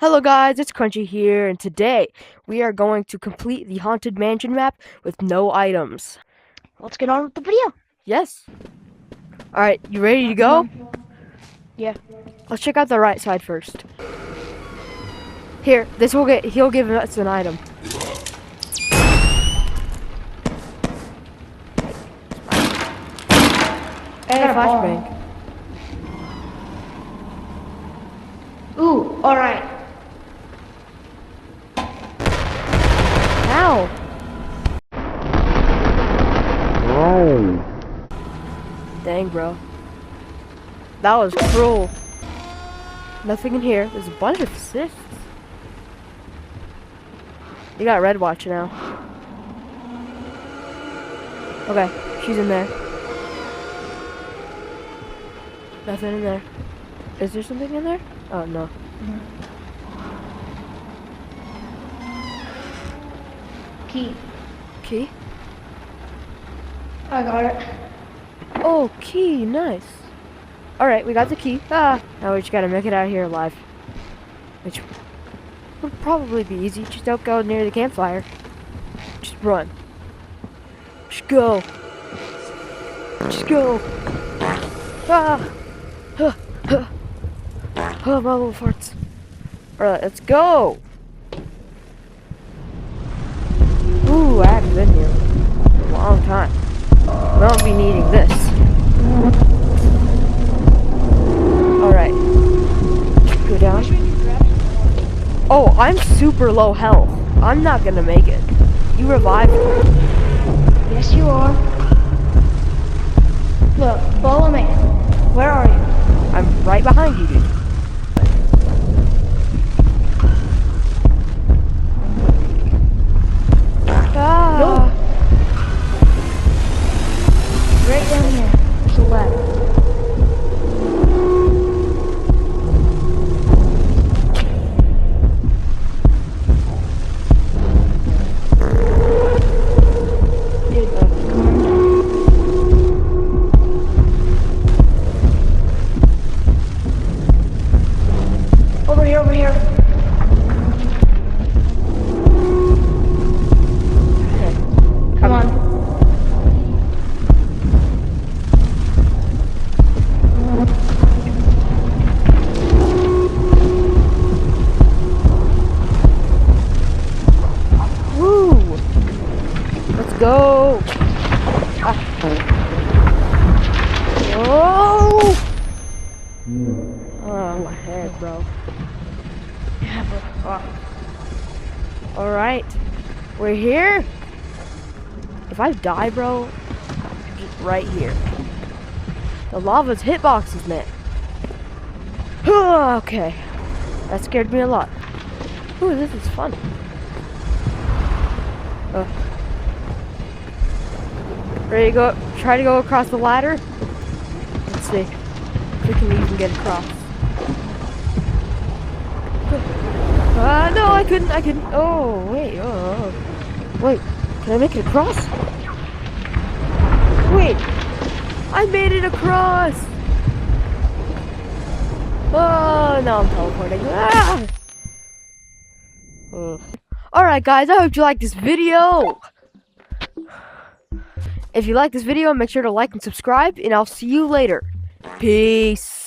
Hello guys, it's Krunchy here, and today we are going to complete the Haunted Mansion map with no items. Let's get on with the video. Yes. Alright, you ready to go? Yeah. Let's check out the right side first. Here, he'll give us an item. I got a flashbang. Ooh, alright. Ow! Dang, bro. That was cruel. Nothing in here. There's a bunch of assists. You got Red Watch now. Okay, she's in there. Nothing in there. Is there something in there? Oh, no. Key. Key? I got it. Oh, key. Nice. Alright, we got the key. Now we just gotta make it out of here alive. Which would probably be easy. Just don't go near the campfire. Just run. Just go. Just go. Ah! Huh. Huh. Oh, my little farts. Alright, let's go. Ooh, I haven't been here in a long time. We won't be needing this. Alright. Go down. Oh, I'm super low health. I'm not gonna make it. You revived me. Yes, you are. Look, follow me. Where are you? I'm right behind you, dude. Ah. No. Right down here. There's a ladder. Dude, come on down. Over here, over here. Come on. Woo! Let's go! Ah. Oh! Oh, my head, bro. Yeah, but Alright. We're here. If I die, bro, just right here. The lava's hitboxes, man. Okay. That scared me a lot. Ooh, this is fun. Ready to go? Try to go across the ladder? Let's see if we can even get across. No, I couldn't. Oh, wait. Oh. Wait, can I make it across? Wait, I made it across. Oh, now I'm teleporting. Ah! Alright guys, I hope you liked this video. If you like this video, make sure to like and subscribe, and I'll see you later. Peace.